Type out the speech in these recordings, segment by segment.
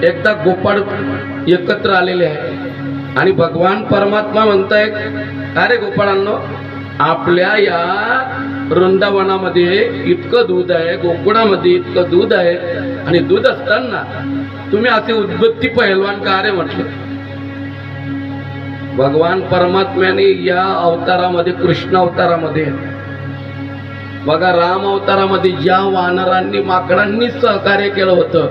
एकदा गोपाळ एकत्र आलेले आहे आणि भगवान परमात्मा म्हणताय, अरे गोपाळांनो, आपल्या या वृंदावनामध्ये इतकं दूध आहे, गोकुळामध्ये इतकं दूध आहे, आणि दूध असताना तुम्ही असे उद्बत्ती पहिलवान का रे म्हटले. भगवान परमात्म्याने या अवतारामध्ये, कृष्ण अवतारामध्ये बघा, राम अवतारामध्ये ज्या वानरांनी माकडांनी सहकार्य केलं होतं,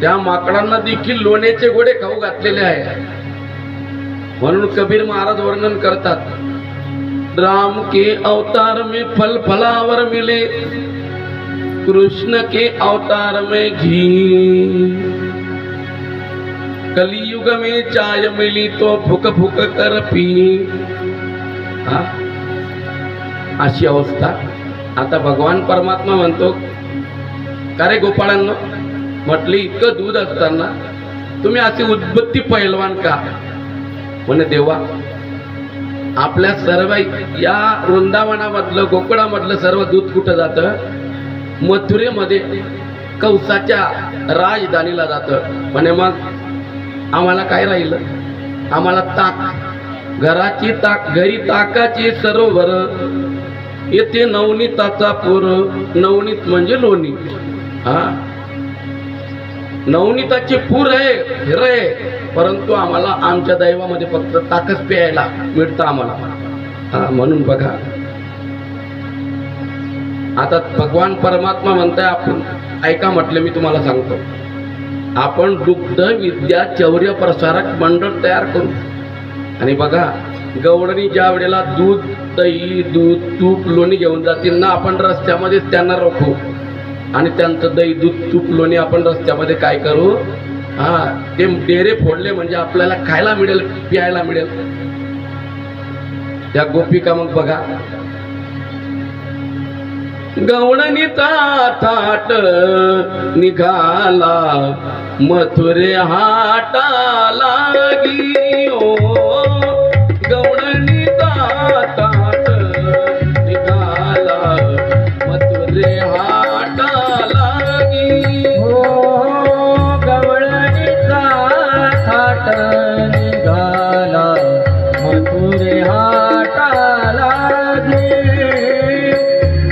त्या माकडांना देखील लोण्याचे गोडे खाऊ घातलेले आहे. म्हणून कबीर महाराज वर्णन करतात, राम के अवतार में फल फलावर मिले, कृष्ण के अवतार में घी, कलियुग में चाय मिली तो फुक फुक कर पी. अशी अवस्था. आता भगवान परमात्मा म्हणतो, का रे गोपाळांनो, म्हटले इतकं दूध असताना तुम्ही असे उद्बत्ती पहिलवान का. म्हणे देवा, आपल्या सर्व या वृंदावनामधलं, गोकुळामधलं सर्व दूध कुठं जातं? मथुरेमध्ये कंसाच्या राजधानीला जातं. म्हणे मग आम्हाला काय राहिलं? आम्हाला ताक, घराची ताक, घरी ताकाचे सरोवर, येथे नवनीताचा पूर. नवनीत म्हणजे लोणी. नवनीताचे पूर आहे, हिर आहे, परंतु आम्हाला आमच्या दैवामध्ये फक्त ताकच प्यायला मिळतं आम्हाला. म्हणून बघा, आता भगवान परमात्मा म्हणताय, आपण ऐका म्हटलं, मी तुम्हाला सांगतो, आपण दुग्ध विद्या चौर्य प्रसारक मंडळ तयार करू. आणि बघा, गवळणी ज्या वेळेला दूध, दही, दूध, तूप, लोणी घेऊन जातील ना, आपण रस्त्यामध्येच त्यांना रोखू आणि त्यांचं दही, दूध, तूप, लोणी आपण रस्त्यामध्ये काय करू, ते डेरे फोडले म्हणजे आपल्याला खायला मिळेल, प्यायला मिळेल. त्या गोपिका मग बघा, गवळणीचा थाट निघाला मथुरे हाटाला गी. ओ गवळणीचा थाट निघाला मथुरे हाटाला गी. हो गवळणीचा थाट निघाला मथुरे हाटाला गी.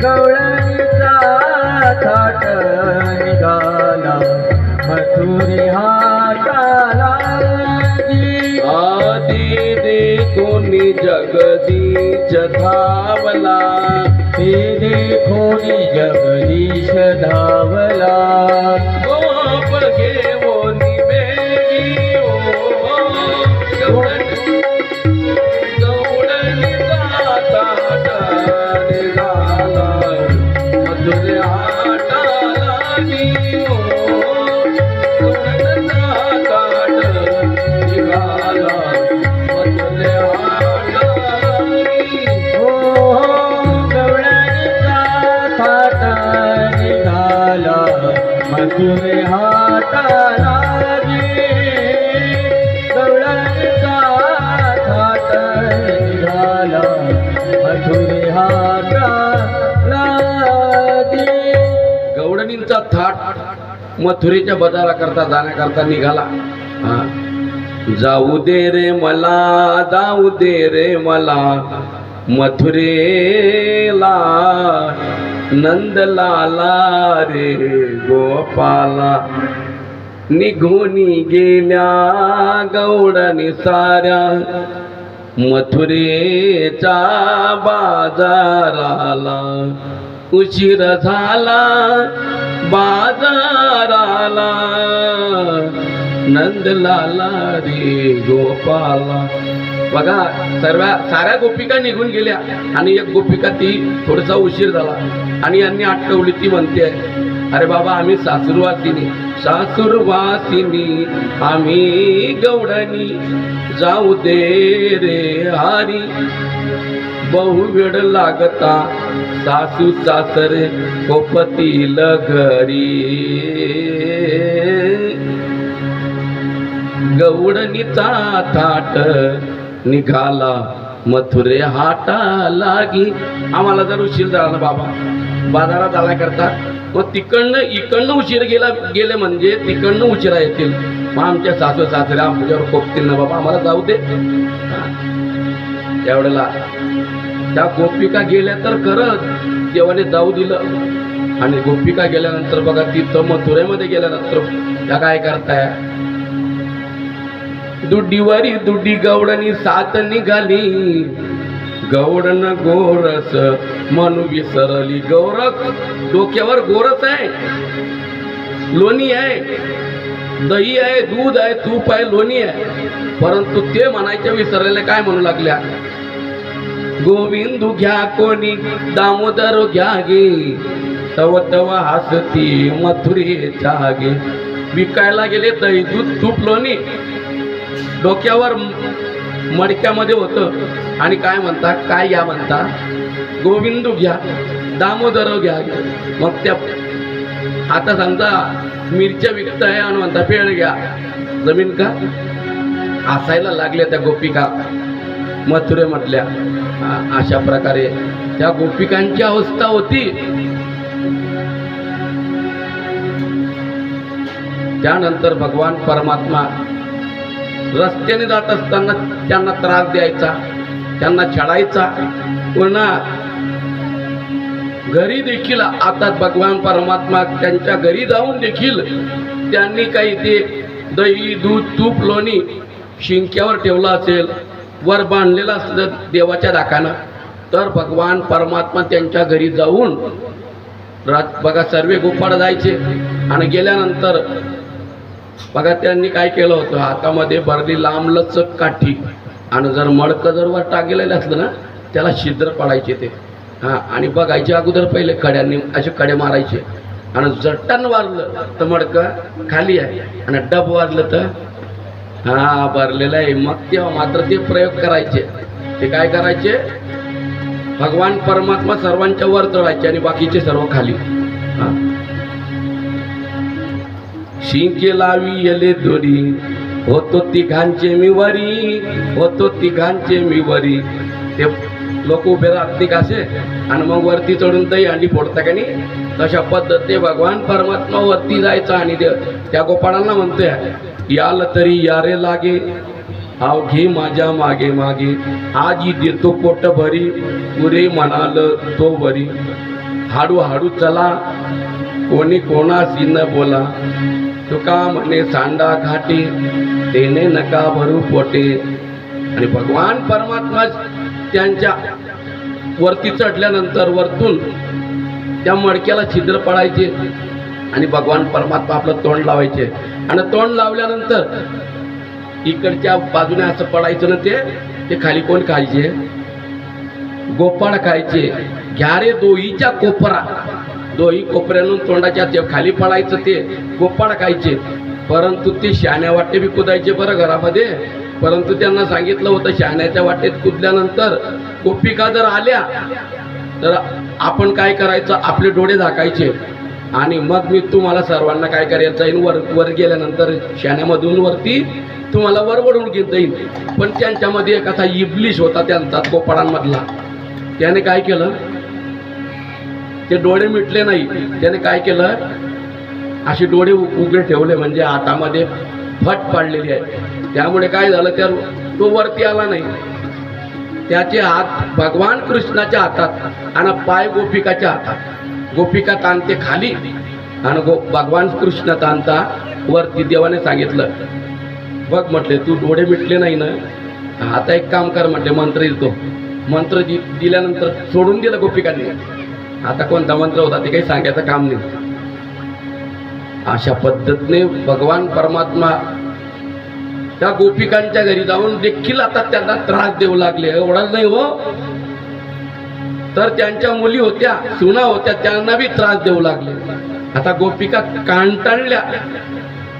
गवळणीचा थाट निघाला मथुरे हाटाला गी. आदी देखोनी जगदीश धावला, ते देखोनी जगदीश धावला. गोप घेवोनी बेगी. ओ गवळणीचा थाट निघाला मथुरे हाटाला गी. मथुरे हाटाला गे. गवळणीचा थाट निघाला मथुरे हाटाला गे. गवळणींचा थाट मथुरेच्या बजारा करता जाण्याकरता निघाला. जाऊ दे रे मला, जाऊ दे रे मला मथुरेला, नंदलाला रे गोपाला. निघूनी गेल्या गवळणी साऱ्या मथुरेच्या बाजाराला. उशीर झाला बाजाराला, नंदलाला रे गोपाला. बघा, साऱ्या गोपिका निघून गेल्या आणि एक गोपिका ती थोडासा उशीर झाला आणि यांनी अटकवली. ती म्हणते, अरे बाबा, आम्ही सासूरवासिनी, सासूरवासिनी आम्ही गवळणी, जाऊ दे रे हरी. बहु वेळ लागता सासू सासरे कोपतील घरी. गवळणीचा थाट निघाला मथुरे हाटाला गी. आम्हाला जर उशीर झाला ना बाबा, बाजारात जाण्याकरता मग इकडनं उशीर गेले म्हणजे तिकडनं उशिरा येतील. मग आमच्या सासू सासरे आमच्यावर कोपतील ना बाबा आम्हाला जाऊ दे. त्यावेळेला त्या गोपिका गेल्या तर करत देवाने जाऊ दिलं. आणि गोपिका गेल्यानंतर बघा तिथं मथुरेमध्ये गेल्यानंतर त्या काय करताय, दुड्डीवारी दुड्डी गवडणी सात निघाली, गवडन गोरस मनू विसरली. गौरक डोक्यावर गोरस आहे, लोणी आहे, दही आहे, दूध आहे, तूप आहे, लोणी आहे, परंतु ते म्हणायच्या विसरलेले काय म्हणू लागल्या, गोविंदू घ्या कोणी दामोदर घ्या गे, तव तव हसती मथुरेच्या गे. विकायला गेले दही दूध तूप लोणी, डोक्यावर मडक्यामध्ये होतं आणि काय म्हणता, काय या म्हणता, गोविंदू घ्या दामोदर घ्या. मग त्या आता समजा मिरच्या विकत आहे आणि म्हणता पेळ घ्या, जमीन का. हसायला लागल्या त्या गोपिका मथुरे म्हटल्या. अशा प्रकारे त्या गोपिकांची अवस्था होती. त्यानंतर भगवान परमात्मा रस्त्याने जात असताना त्यांना त्रास द्यायचा, त्यांना छळायचा. पुन्हा घरी देखील आता भगवान परमात्मा त्यांच्या घरी जाऊन देखील त्यांनी काही ते दही दूध तूप लोणी शिंक्यावर ठेवलं असेल, वर बांधलेलं असलं देवाच्या दाखानं, तर भगवान परमात्मा त्यांच्या घरी जाऊन बघा सर्व गोपाळ जायचे. आणि गेल्यानंतर बघा त्यांनी काय केलं होतं, हातामध्ये भरली लांब लचक काठी आणि जर मडकं जर वर टाकलेलं असलं ना त्याला छिद्र पडायचे ते. आणि बघायचे अगोदर पहिले कड्यांनी असे कडे मारायचे आणि जट्टन वाजलं तर मडकं खाली आहे आणि डब वाजलं तर भरलेलं आहे. मग तेव्हा मात्र ते प्रयोग करायचे. ते काय करायचे, भगवान परमात्मा सर्वांच्या वर चढायचे आणि बाकीचे सर्व खाली. शिंके लावी येले दोरी, होतो तिघांचे मी वरी, होतो तिघांचे मी वरी. ते लोक उभे राहते कासे आणि मग वरती चढून दही अंडी फोडता का नाही, तशा पद्धतीने भगवान परमात्मा वरती जायचा आणि त्या गोपाळांना म्हणतोय, याल तरी यारे लागे, आव घे माझ्या मागे मागे, आजी देतो पोट भरी, पुरे म्हणाल तो वरी. हाडू हाडू चला, कोणी कोणाशी न बोला, तुका म्हणे सांडा घाटे, तेने नका भरू पोटे. आणि भगवान परमात्मा त्यांच्या वरती चढल्यानंतर वरतून त्या मडक्याला छिद्र पडायचे आणि भगवान परमात्मा आपलं तोंड लावायचे. आणि तोंड लावल्यानंतर इकडच्या बाजूने असं पडायचं ना ते खाली कोण खायचे, गोपाळ खायचे. घ्यारे दोहीच्या कोपरा, दोही कोपऱ्यातून तोंडाच्या ते खाली पडायचं ते गोपाळ खायचे. परंतु ते शहाण्या वाटे बी कुदायचे बरं घरामध्ये. परंतु त्यांना सांगितलं होतं शहाण्याच्या वाटेत कुदल्यानंतर गोपिका जर आल्या तर आपण काय करायचं, आपले डोळे झाकायचे आणि मग मी तुम्हाला सर्वांना काय करायचं जाईन, वर गेल्यानंतर शहाण्यामधून वरती तुम्हाला वरवडून घेत जाईन. पण त्यांच्यामध्ये एक असा इबलिश होता त्यांचा गोपाळांमधला. त्याने काय केलं, ते डोळे मिटले नाही. त्याने काय केलं, असे डोळे उघडे ठेवले म्हणजे हातामध्ये फट पाडलेली आहे. त्यामुळे काय झालं, त्या तो वरती आला नाही. त्याचे हात भगवान कृष्णाच्या हातात आणि पाय गोपिकाच्या हातात. गोपिका ताणते खाली आणि भगवान कृष्ण ताणता वरती. देवाने सांगितलं, बघ म्हटले तू डोळे मिटले नाही ना, आता एक काम कर म्हटले, मंत्र येतो. मंत्र दिल्यानंतर सोडून दिलं गोपिकांनी. आता कोणता मंत्र होता ते काही सांगायचं काम नाही. अशा पद्धतीने भगवान परमात्मा त्या गोपिकांच्या घरी जाऊन देखील आता त्यांना त्रास देऊ लागले. एवढाच नाही हो, तर त्यांच्या मुली होत्या, सुना होत्या, त्यांना बी त्रास देऊ लागले. आता गोपिका कांटाळल्या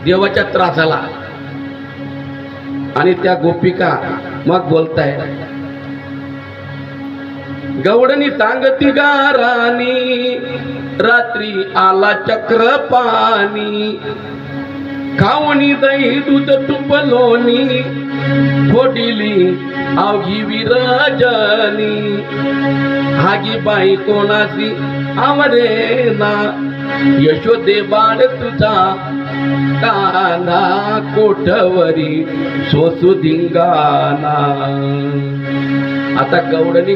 देवाच्या त्रासाला आणि त्या गोपिका मग बोलताय, गवडणी सांगती गारानी, रात्री आला चक्र पाणी, खावणी दही दूध तूप लोणी, फोडिली आवघी विरजनी, हागी बाई कोणासी आवरे ना, यशोदे बाळ तुझा काना कोठवरी सोसू धिंगाणा. आता गवडणी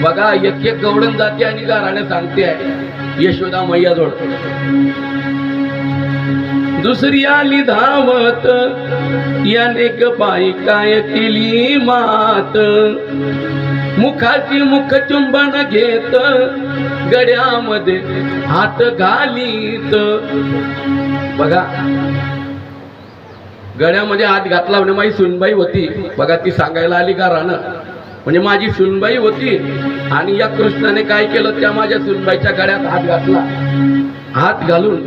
बघा, एक एक गवडण जाते आणि गाराने सांगते आहे यशोदा मैया जोड. दुसरी आली धावत, याने ग बाई काय केली मात. मुखाची मुख चुंबन घेत, गड्यामध्ये हात घालीत. बघा, गड्यामध्ये हात घातला म्हणजे माझी सुनबाई होती. बघा, ती सांगायला आली का राणं, म्हणजे माझी सुनबाई होती आणि या कृष्णाने काय केलं, त्या माझ्या सुनबाईच्या गड्यात हात घातला. हात घालून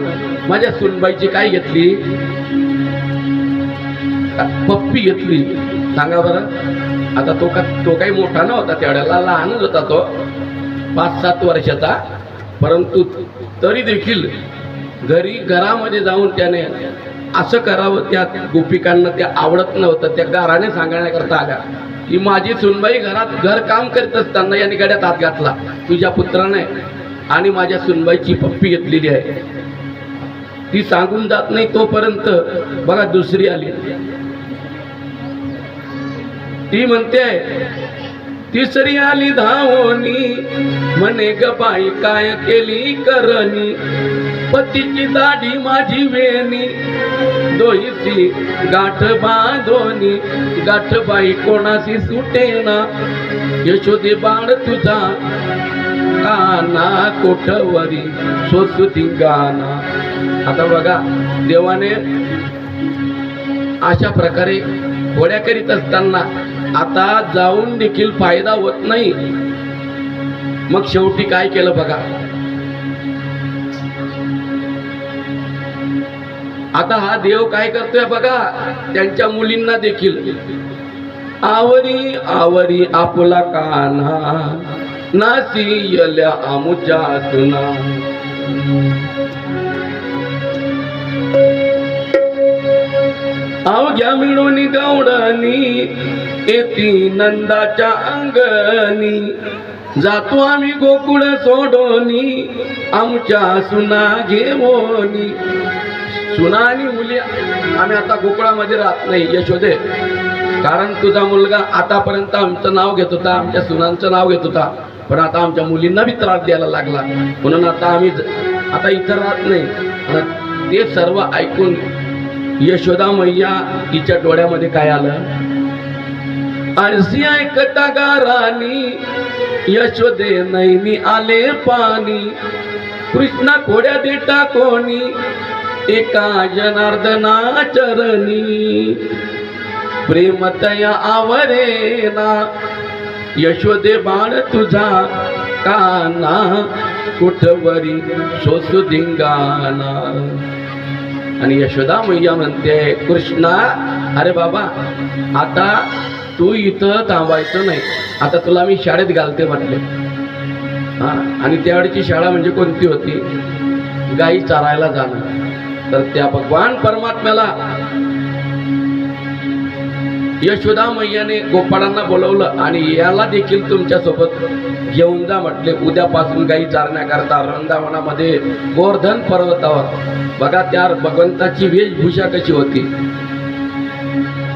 माझ्या सुनबाईची काय घेतली, पप्पी घेतली. सांगा बरं. आता तो काही मोठा नव्हता, त्यावेळेला लहानच होता तो, 5-7 वर्षाचा. परंतु तरी देखील घरामध्ये जाऊन त्याने असं करावं, त्या गोपिकांना ते आवडत नव्हतं. त्या गाराने सांगण्याकरता आल्या की माझी सुनबाई घरात घर काम करत असताना याने गड्यात हात घातला तुझ्या पुत्राने आणि माझ्या सुनबाईची पप्पी घेतलेली आहे. ती सांगून जात नाही तोपर्यंत बघा दुसरी आली. ती म्हणते, तिसरी आली धावोनी, म्हणे ग बाई काय केली करणी. पतीची दाढी माझी वेणी, दोहीची गाठ बांधोनी. गाठ बाई कोणाशी सुटेना, यशोदे बाळ तुझा काना कोठवरी सोसू धिंगाणा. आता बघा, देवाने अशा प्रकारे घोड्या करीत असताना आता जाऊन देखील फायदा होत नाही. मग शेवटी काय केलं बघा. आता हा देव काय करतोय बघा, त्यांच्या मुलींना देखील आवरी आवरी आपला कान्हा, नासी यल्या आमुच्या सुना. अवघ्या मिळून गवडणी, येती नंदाच्या अंगणी. जातो आम्ही गोकुळ सोडोनी, आमच्या सुना घेवोनी. सुना आणि मुली आम्ही आता गोकुळामध्ये राहत नाही यशोदे, कारण तुझा मुलगा आतापर्यंत आमचं नाव घेत होता, आमच्या सुनांचं नाव घेत होता, पण आता आमच्या मुलींना बी त्रास द्यायला लागला, म्हणून आता आम्ही आता इथं राहत नाही. ते सर्व ऐकून यशोदा मैया तिच्या डोळ्यामध्ये काय आलं, आळशी ऐकता गारानी, यशोदे नैनी आले पाणी. कृष्णा खोड्या देता कोणी, एका जनार्दना चरणी. प्रेमतया आवरेना, यशोदे बाळ तुझा काना कुठवरी सोसू धिंगाणा. आणि यशोदा मैया म्हणते, कृष्णा अरे बाबा, आता तू इथं थांबायचं नाही, आता तुला मी शाळेत घालते म्हटले. हा, आणि त्यावेळची शाळा म्हणजे कोणती होती, गाई चारायला जाणं. तर त्या भगवान परमात्म्याला यशोदा मैयाने गोपाळांना बोलवलं आणि याला देखील तुमच्या सोबत घेऊन जा म्हटले. उद्यापासून गाई चारण्याकरता वृंदावनामध्ये गोवर्धन पर्वतावर. बघा त्या भगवंताची वेशभूषा कशी होती,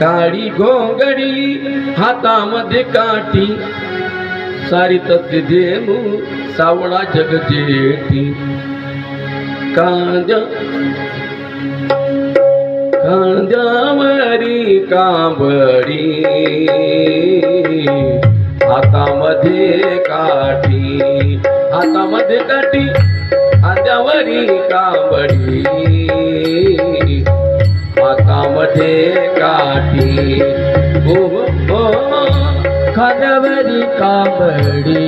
काळी घोंगडी हातामध्ये काठी, सारीत धेनू सावळा जगजेठी. कांद्यावरी कांबडी, हातामध्ये काठी, हातामध्ये काठी, कांद्यावरी कांबडी, हातामध्ये काठी. हो हो, खांद्यावरी कांबडी,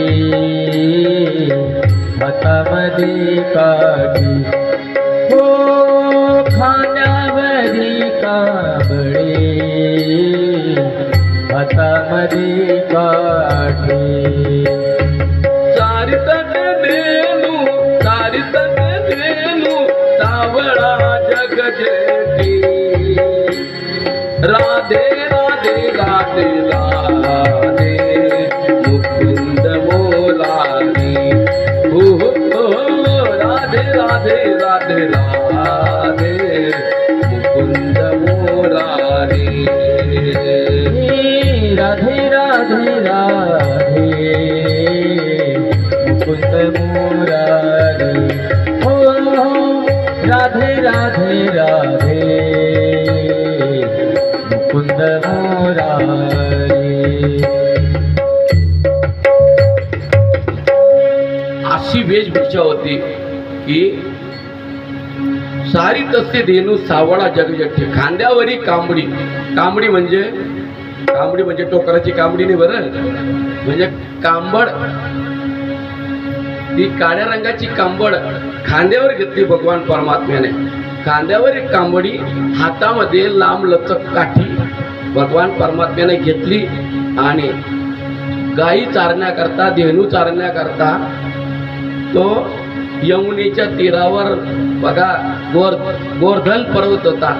हातामध्ये काठी. हो, खांद्यावरी कांबडी, हातामध्ये काठी. सारितक धेनू सावळा जगजेठी. राधे राधे राधे राधे मुकुंद मोलानी. हो राधे राधे इच्छा होती की सारी तसे धेनू सावळा जगजट्टी खांद्यावरी कांबडी. कांबडी म्हणजे टोकराची कांबडी नाही बरं, म्हणजे कांबड. ती काळ्या रंगाची कांबड खांद्यावर घेतली भगवान परमात्म्याने. खांद्यावर एक कांबडी, हातामध्ये लांब लचक काठी भगवान परमात्म्याने घेतली आणि गायी चारण्याकरता, धेनू चारण्याकरता तो यमुनेच्या तीरावर बघा गोवर्धन पर्वत होता.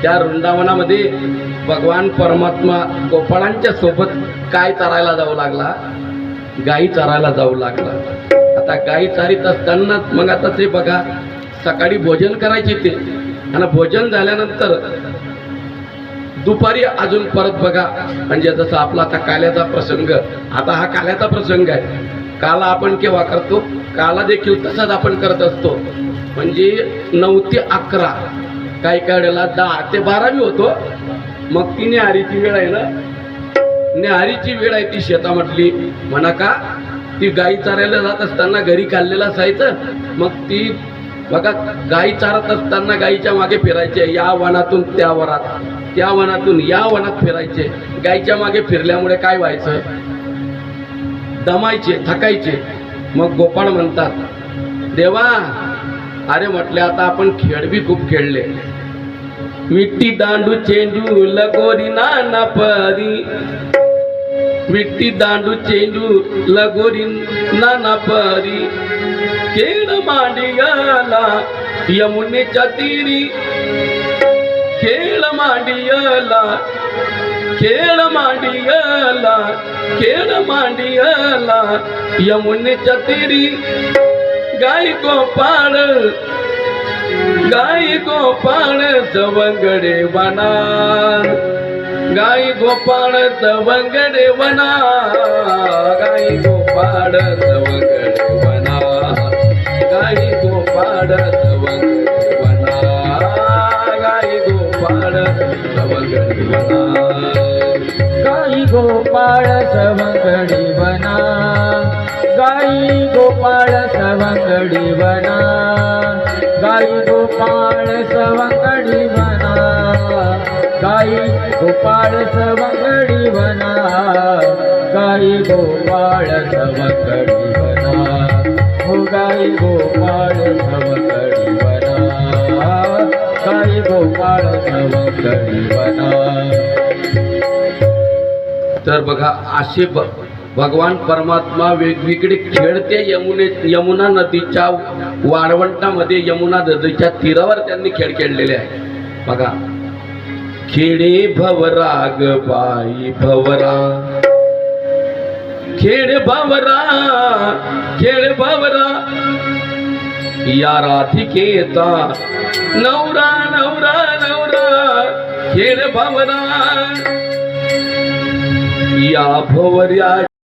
त्या वृंदावनामध्ये भगवान परमात्मा गोपाळांच्या सोबत काय चारायला जाऊ लागला, गायी चारायला जाऊ लागला. आता गायी चारीत असताना मग आता ते बघा सकाळी भोजन करायचे ते, आणि भोजन झाल्यानंतर दुपारी अजून परत बघा, म्हणजे जसं आपला आता काल्याचा प्रसंग, आता हा काल्याचा प्रसंग आहे. काला आपण केव्हा करतो, काला देखील तसाच आपण करत असतो. म्हणजे 9 ते 11, काही वेळेला 10 ते 12 बी होतो. मग ती न्याहारीची वेळ आहे ना, न्याहारीची वेळ आहे ती शेतामधली म्हणा का. ती गाई चारायला जात असताना घरी खाल्लेलं असायचं. मग ती बघा गाई चारत असताना गाईच्या मागे फिरायचे, या वनातून त्या वनात, त्या वनातून या वनात फिरायचे. गाईच्या मागे फिरल्यामुळे काय व्हायचं, दमायचे, थकायचे. मग गोपाळ म्हणतात, देवा अरे म्हटले आता आपण खेळ बी खूप खेळले. विट्टी दांडू चेंडू लगोरी नाना परी, विट्टी दांडू चेंडू लगोरी नाना परी, खेळ मांडियाला यमुनेच्या तीरी, खेळ मांडियाला, खेळ मांडियाला, खेळ मांडियाला यमुनेच्या तीरी. गाई गोपाळ, गाई गोपाळ सवंगडे वना, गाई गोपाळ सवंगडे वना, गाई गोपाळ सवंगडे वना, गाई गोपाळ सवंगडे वना, गाई गोपाळ सवंगडे वना, गाई गोपाळ सवंगडी वना, गाई गोपाळ सवंगडी वना, गाई गोपाळ सवंगडी वना, गाई गोपाळ सवंगडी वना, गाई गोपाळ सवंगडी वना, हो गाई गोपाळ सवंगडी वना, गाई गोपाळ सवंगडी वना. तर बघा असे भगवान परमात्मा वेगवेगळे खेळ त्या यमुना नदीच्या वाळवंटामध्ये, यमुना नदीच्या तीरावर त्यांनी खेळ खेळलेले आहे. बघा खेळे भवरा ग बाई भवरा, खेळ भवरा, खेळ भवरा, या राधिकेचा नवरा नवरा नवरा, खेळ भवरा, या भवऱ्या